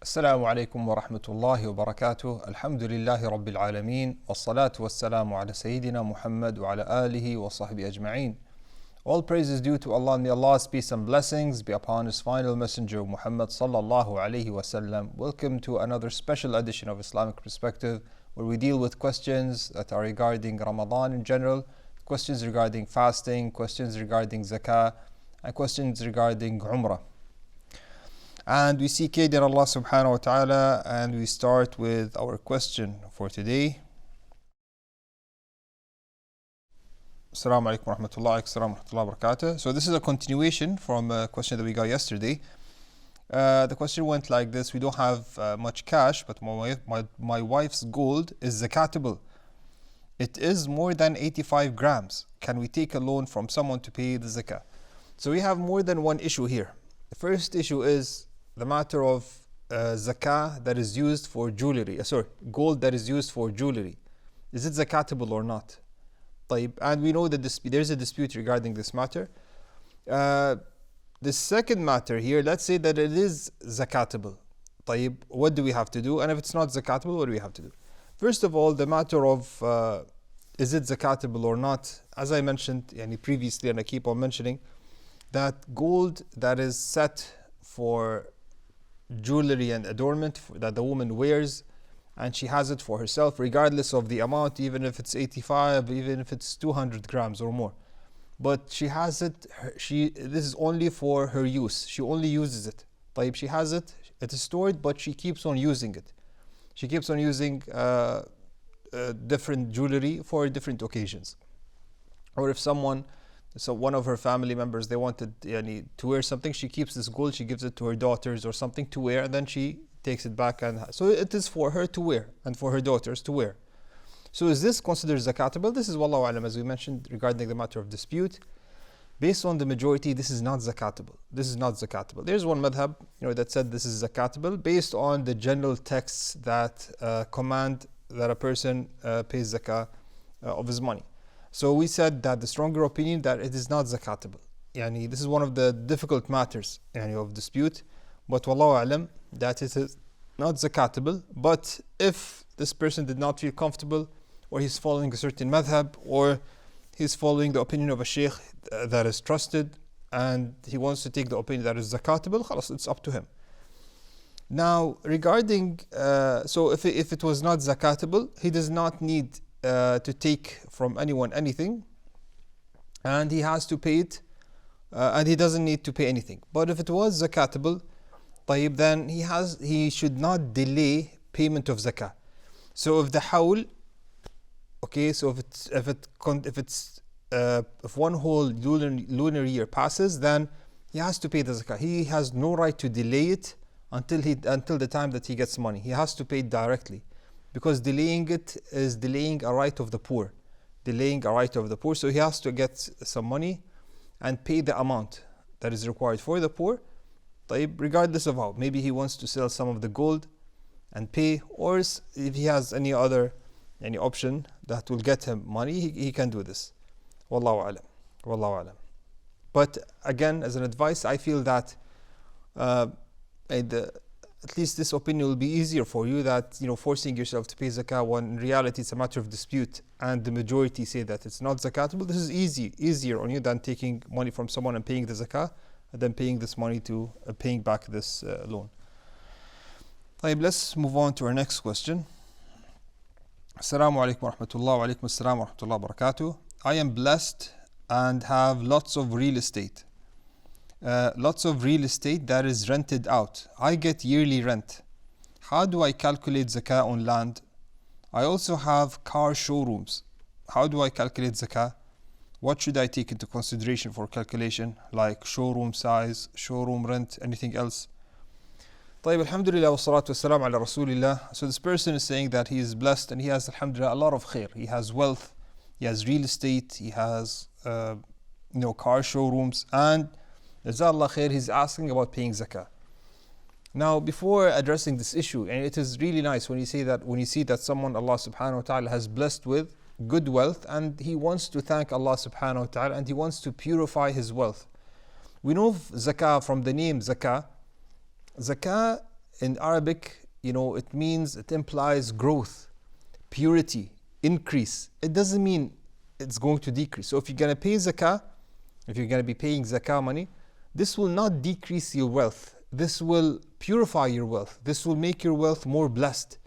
السلام عليكم ورحمة الله وبركاته. الحمد لله رب العالمين والصلاة والسلام على سيدنا Muhammad وعلى آله وصحبه أجمعين. All praise is due to Allah, and may Allah's peace and blessings be upon His final messenger Muhammad sallallahu alaihi wasallam. Welcome to another special edition of Islamic Perspective, where we deal with questions that are regarding Ramadan in general, questions regarding fasting, questions regarding zakah, and questions regarding Umrah. And we seek aid in Allah subhanahu wa ta'ala, and we start with our question for today. Assalamu alaikum wa rahmatullahi wa barakatuh. So this is a continuation from a question that we got yesterday. The question went like this: we don't have much cash, but my wife's gold is zakatable. It is more than 85 grams. Can we take a loan from someone to pay the zakah? So we have more than one issue here. The first issue is the matter of zakah that is used for jewelry. Gold that is used for jewelry. Is it zakatable or not? And we know that there's a dispute regarding this matter. The second matter here, let's say that it is zakatable. What do we have to do? And if it's not zakatable, what do we have to do? First of all, the matter of is it zakatable or not? As I mentioned previously, and I keep on mentioning, that gold that is set for jewelry and adornment that the woman wears, and she has it for herself regardless of the amount, even if it's 85, even if it's 200 grams or more, but she has it, this is only for her use. She only uses it. She has it, it is stored, but she keeps on using it. She keeps on using different jewelry for different occasions. Or if one of her family members, they wanted to wear something, she keeps this gold, she gives it to her daughters or something to wear, and then she takes it back, and so it is for her to wear and for her daughters to wear. So is this considered zakatable? This is wallahu alam, as we mentioned regarding the matter of dispute. Based on the majority, this is not zakatable. This is not zakatable. There's one madhab that said this is zakatable based on the general texts that command that a person pays zakah of his money. So we said that the stronger opinion that it is not zakatable. This is one of the difficult matters of dispute, but wallahu alam, that it is not zakatable. But if this person did not feel comfortable, or he's following a certain madhab, or he's following the opinion of a sheikh that is trusted, and he wants to take the opinion that is zakatable, khalas, it's up to him. Now regarding, so if it was not zakatable, he does not need to take from anyone anything, and he has to pay it, and he doesn't need to pay anything. But if it was zakatable, then he should not delay payment of zakah. So if the hawl, so if one whole lunar year passes, then he has to pay the zakah. He has no right to delay it until the time that he gets money. He has to pay it directly, because delaying it is delaying a right of the poor. So he has to get some money and pay the amount that is required for the poor, regardless of how. Maybe he wants to sell some of the gold and pay, or if he has any other option that will get him money, he can do this. Wallahu alam. But again, as an advice, I feel that at least this opinion will be easier for you, that forcing yourself to pay zakah when in reality it's a matter of dispute and the majority say that it's not zakatable. This is easier on you than taking money from someone and paying the zakah, and then paying this money to paying back this loan. Let's move on to our next question. Assalamu alaikum wa rahmatullah wa alaikum assalam wa rahmatullah wa barakatuh. I am blessed and have lots of real estate. That is rented out. I get yearly rent. How do I calculate zakah on land? I also have car showrooms. How do I calculate zakah? What should I take into consideration for calculation, like showroom size, showroom rent, anything else? Alhamdulillah wa salatu wa salam ala rasulillah. So this person is saying that he is blessed and he has, alhamdulillah, a lot of khair. He has wealth, he has real estate, he has car showrooms, and Jazallah khair, he's asking about paying zakah. Now, before addressing this issue, and it is really nice when you see that someone Allah subhanahu wa ta'ala has blessed with good wealth, and he wants to thank Allah subhanahu wa ta'ala, and he wants to purify his wealth. We know zakah from the name zakah. Zakah in Arabic, it means, it implies growth, purity, increase. It doesn't mean it's going to decrease. So if you're going to pay zakah, if you're going to be paying zakah money, this will not decrease your wealth. This will purify your wealth. This will make your wealth more blessed.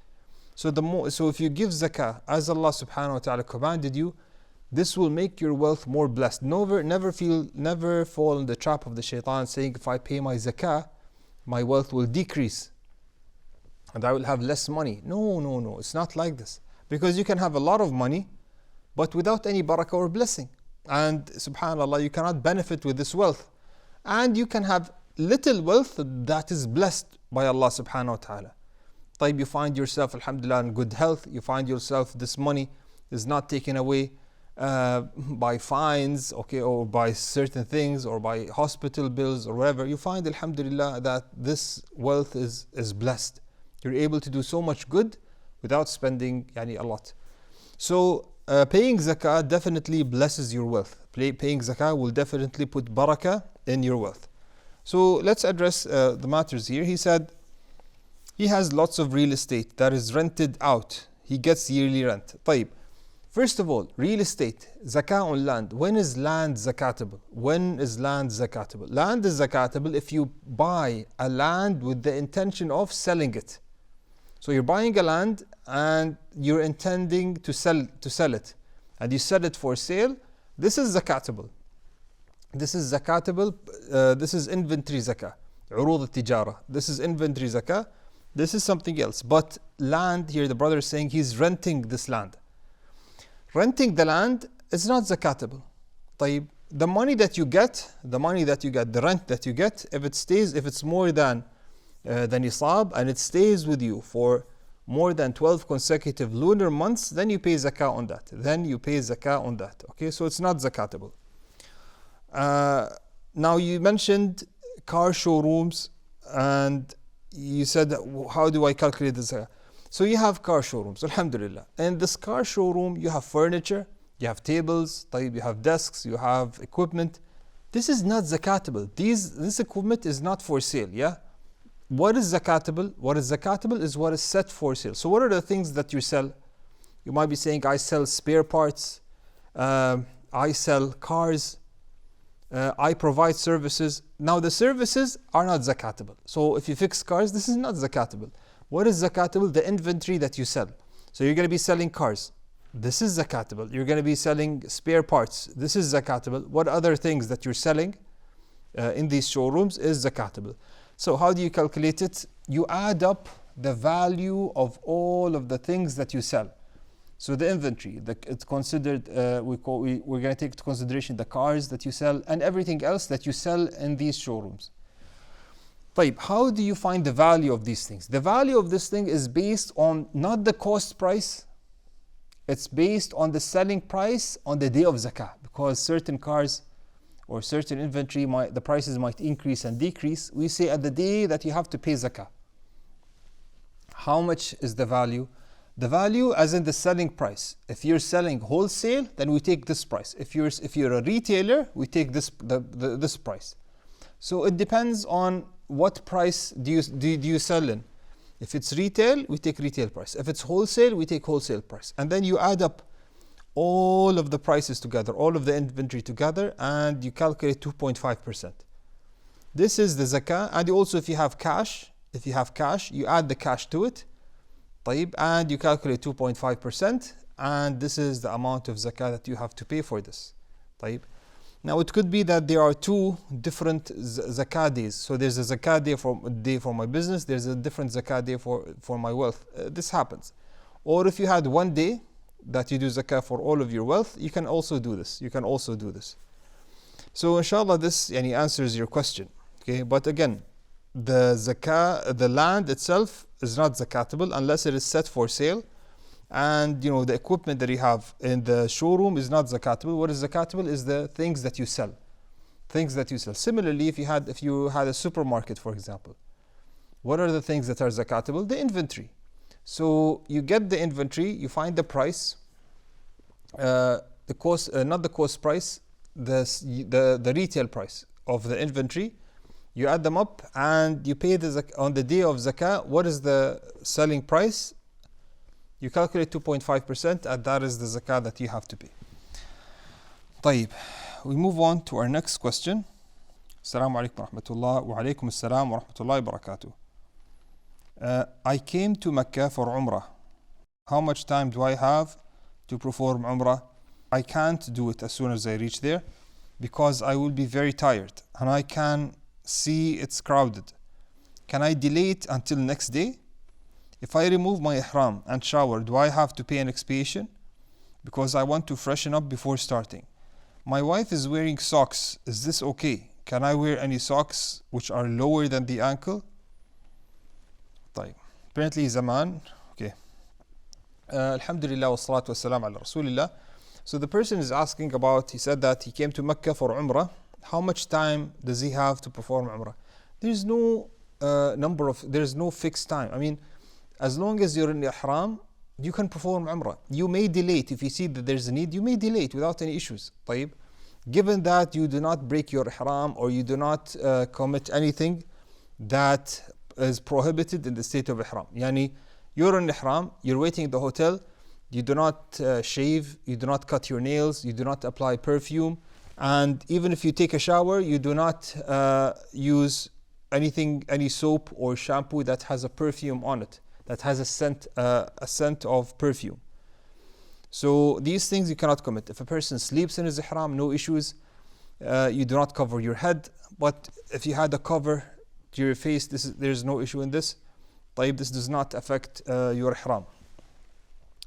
So if you give zakah as Allah subhanahu wa ta'ala commanded you, this will make your wealth more blessed. Never fall in the trap of the shaitan saying, if I pay my zakah, my wealth will decrease and I will have less money. No, it's not like this. Because you can have a lot of money, but without any barakah or blessing. And subhanAllah, you cannot benefit with this wealth. And you can have little wealth that is blessed by Allah subhanahu wa ta'ala. You find yourself, alhamdulillah, in good health. You find yourself, this money is not taken away by fines, or by certain things, or by hospital bills, or whatever. You find, alhamdulillah, that this wealth is blessed. You're able to do so much good without spending a lot. So paying zakah definitely blesses your wealth. Paying zakah will definitely put barakah in your wealth. So let's address the matters here. He said he has lots of real estate that is rented out. He gets yearly rent. First of all, real estate, zakah on land. When is land zakatable? Land is zakatable if you buy a land with the intention of selling it. So you're buying a land and you're intending to sell it, and you sell it for sale. This is zakatable. This is inventory zakah. عروض التجارة. This is inventory zakah. This is something else. But land here, the brother is saying he's renting this land. Renting the land is not zakatable. The money that you get, the rent that you get, if it's more than nisab, and it stays with you for more than 12 consecutive lunar months, then you pay zakah on that. Okay, so it's not zakatable. Now you mentioned car showrooms, and you said, how do I calculate the zakah? So you have car showrooms, alhamdulillah. In this car showroom, you have furniture, you have tables, you have desks, you have equipment. This is not zakatable. This equipment is not for sale, yeah? What is zakatable? What is zakatable is what is set for sale. So what are the things that you sell? You might be saying, I sell spare parts, I sell cars, I provide services. Now the services are not zakatable. So if you fix cars, this is not zakatable. What is zakatable? The inventory that you sell. So you're going to be selling cars. This is zakatable. You're going to be selling spare parts. This is zakatable. What other things that you're selling in these showrooms is zakatable. So how do you calculate it? You add up the value of all of the things that you sell. So the inventory, it's considered, we're going to take into consideration the cars that you sell and everything else that you sell in these showrooms. How do you find the value of these things? The value of this thing is based on not the cost price, it's based on the selling price on the day of zakah. Because certain cars or certain inventory, the prices might increase and decrease. We say at the day that you have to pay zakah. How much is the value? The value as in the selling price. If you're selling wholesale, then we take this price. If you're a retailer, we take this price. So it depends on what price do you sell in. If it's retail, we take retail price. If it's wholesale, we take wholesale price. And then you add up all of the prices together, all of the inventory together, and you calculate 2.5%. This is the zakah. And also if you have cash, you add the cash to it. And you calculate 2.5%, and this is the amount of zakah that you have to pay for this. Now it could be that there are two different zakah days. So there's a zakah day for my business, there's a different zakah day for my wealth. This happens. Or if you had one day that you do zakah for all of your wealth, you can also do this. So inshallah this answers your question. Okay, but again, the zakah, the land itself is not zakatable unless it is set for sale, and the equipment that you have in the showroom is not zakatable. What is zakatable is the things that you sell. Similarly, if you had a supermarket, for example, what are the things that are zakatable? The inventory. So you get the inventory, you find the price, the cost, not the cost price, the retail price of the inventory, You add them up and you pay on the day of zakah. What is the selling price? You calculate 2.5%, and that is the zakah that you have to pay. طيب, we move on to our next question. Assalamu alaikum wa rahmatullah wa alaikum assalam wa rahmatullahi wa barakatuh. I came to Mecca for Umrah. How much time do I have to perform Umrah? I can't do it as soon as I reach there because I will be very tired and I can see it's crowded. Can I delay it until next day? If I remove my ihram and shower, do I have to pay an expiation? Because I want to freshen up before starting. My wife is wearing socks. Is this okay? Can I wear any socks which are lower than the ankle? طيب. Apparently he's a man. Okay. Alhamdulillah wa salatu wa salam ala Rasulillah. So the person is asking about, he said that he came to Mecca for Umrah. How much time does he have to perform Umrah? There's no there's no fixed time. I mean, as long as you're in ihram, you can perform Umrah. You may delay it if you see that there's a need. You may delay it without any issues. طيب. Given that you do not break your ihram or you do not commit anything that is prohibited in the state of ihram. Yani, you're in ihram, you're waiting in the hotel, you do not shave, you do not cut your nails, you do not apply perfume, and even if you take a shower, you do not use any soap or shampoo that has a perfume on it, that has a scent of perfume. So these things you cannot commit. If a person sleeps in his ihram, no issues. You do not cover your head. But if you had a cover to your face, there's no issue in this. طيب, this does not affect your ihram.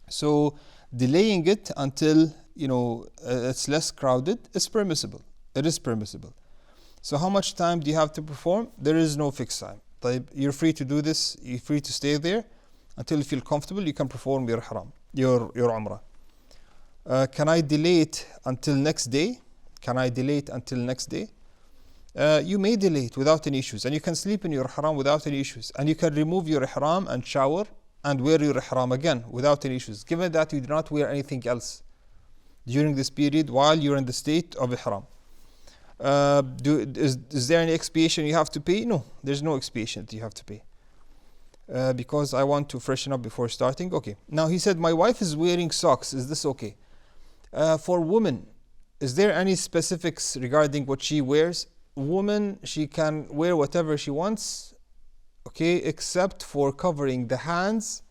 So delaying it until it's less crowded is permissible. It is permissible. So how much time do you have to perform? There is no fixed time. طيب, you're free to do this. You're free to stay there until you feel comfortable. You can perform your ihram, your umrah. Can I delay it until next day? Can I delay it until next day? You may delay it without any issues, and you can sleep in your ihram without any issues, and you can remove your ihram and shower and wear your ihram again without any issues, given that you do not wear anything else during this period while you're in the state of ihram. Is there any expiation you have to pay? No, there's no expiation that you have to pay. Because I want to freshen up before starting. Okay. Now he said, my wife is wearing socks. Is this okay? For women, is there any specifics regarding what she wears? Woman, she can wear whatever she wants, okay, except for covering the hands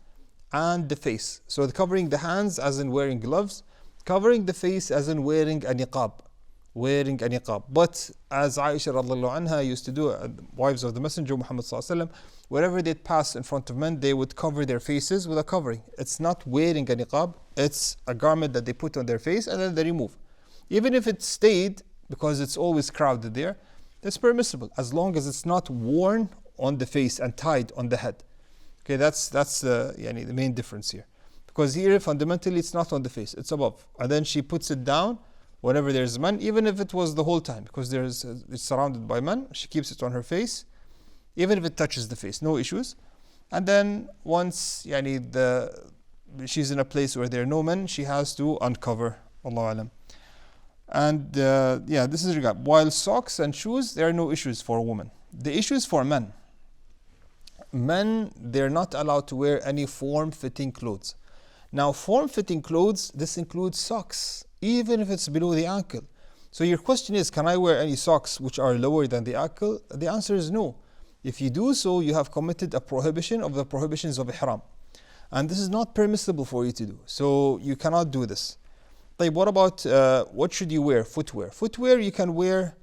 and the face. So covering the hands as in wearing gloves, covering the face as in wearing a niqab. But as Aisha radiallahu anha used to do, wives of the Messenger Muhammad sallallahu alaihi wasallam, wherever they'd pass in front of men, they would cover their faces with a covering. It's not wearing a niqab, it's a garment that they put on their face and then they remove. Even if it stayed, because it's always crowded there, it's permissible as long as it's not worn on the face and tied on the head. Okay, that's the main difference here. Because here fundamentally it's not on the face, it's above. And then she puts it down whenever there's men, even if it was the whole time, because it's surrounded by men, she keeps it on her face, even if it touches the face, no issues. And then once she's in a place where there are no men, she has to uncover. Allahu alam. And this is regard. While socks and shoes, there are no issues for women. The issues for men. Men, they're not allowed to wear any form-fitting clothes. Now, form-fitting clothes, this includes socks, even if it's below the ankle. So your question is, can I wear any socks which are lower than the ankle? The answer is no. If you do so, you have committed a prohibition of the prohibitions of ihram. And this is not permissible for you to do. So you cannot do this. What about what should you wear? Footwear. Footwear, you can wear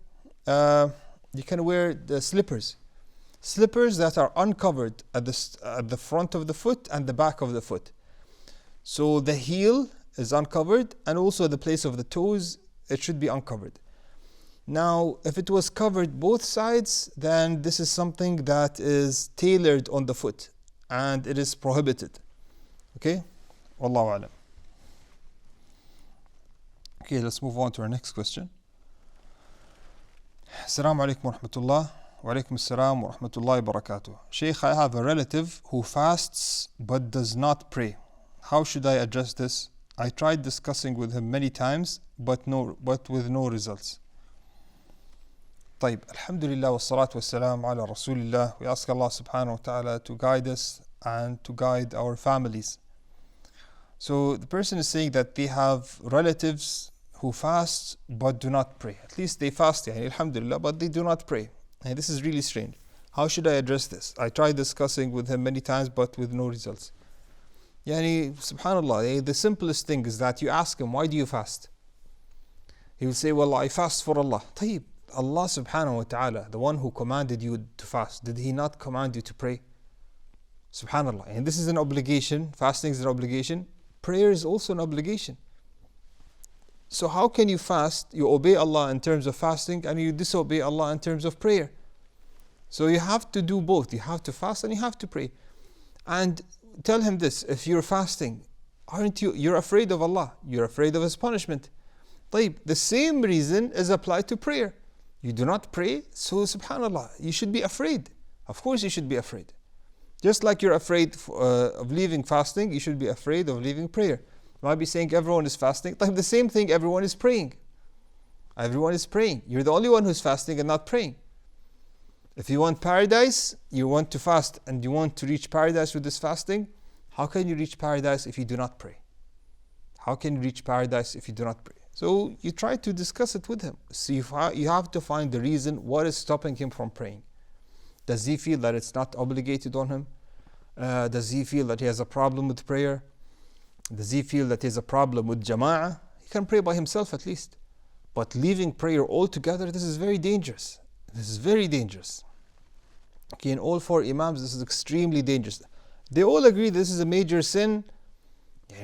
the slippers. Slippers that are uncovered at the front of the foot and the back of the foot. So the heel is uncovered, and also the place of the toes, it should be uncovered. Now, if it was covered both sides, then this is something that is tailored on the foot, and it is prohibited. Okay? Wallahu alam. Okay, let's move on to our next question. Assalamu alaikum wa rahmatullah. Wa alaikum assalam wa rahmatullahi wa barakatuh. Shaykh, I have a relative who fasts but does not pray. How should I address this? I tried discussing with him many times, but with no results. طيب, Alhamdulillah wa salatu wa salam ala Rasulillah. We ask Allah subhanahu wa ta'ala to guide us and to guide our families. So the person is saying that they have relatives who fast but do not pray. At least they fast, Alhamdulillah, but they do not pray. And this is really strange. How should I address this? I tried discussing with him many times but with no results. Subhanallah, the simplest thing is that you ask him, why do you fast? He will say, well, I fast for Allah. طيب, Allah subhanahu wa ta'ala, the one who commanded you to fast, did He not command you to pray? Subhanallah. And this is an obligation. Fasting is an obligation. Prayer is also an obligation. So how can you fast? You obey Allah in terms of fasting and you disobey Allah in terms of prayer. So you have to do both. You have to fast and you have to pray. And tell him this, if you're fasting, you're afraid of Allah. You're afraid of His punishment. طيب, the same reason is applied to prayer. You do not pray, so subhanallah, you should be afraid. Of course you should be afraid. Just like you're afraid of leaving fasting, you should be afraid of leaving prayer. You might be saying everyone is fasting. The same thing, everyone is praying. Everyone is praying. You're the only one who's fasting and not praying. If you want paradise, you want to fast and you want to reach paradise with this fasting, how can you reach paradise if you do not pray? How can you reach paradise if you do not pray? So you try to discuss it with him. See, you have to find the reason, what is stopping him from praying. Does he feel that it's not obligated on him? Does he feel that he has a problem with prayer? Does he feel that he has a problem with jama'ah? He can pray by himself at least. But leaving prayer altogether, this is very dangerous. This is very dangerous. Okay, in all four Imams, this is extremely dangerous. They all agree this is a major sin.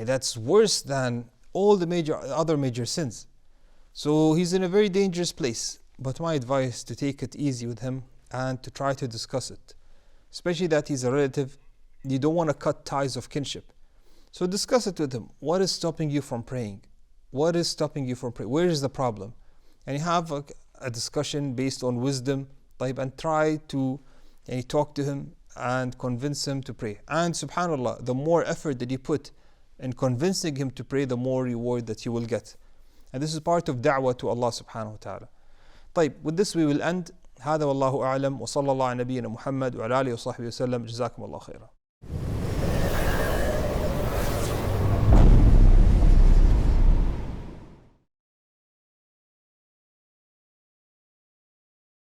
That's worse than all the other major sins. So he's in a very dangerous place. But my advice is to take it easy with him and to try to discuss it. Especially that he's a relative. You don't want to cut ties of kinship. So discuss it with him. What is stopping you from praying? What is stopping you from praying? Where is the problem? And you have a discussion based on wisdom, and try to talk to him and convince him to pray. And subhanallah, the more effort that you put in convincing him to pray, the more reward that you will get. And this is part of da'wah to Allah subhanahu wa ta'ala. With this we will end. هذا والله أعلم وصلى الله على نبينا محمد وعلى آله وصحبه وسلم. جزاكم الله خيرا.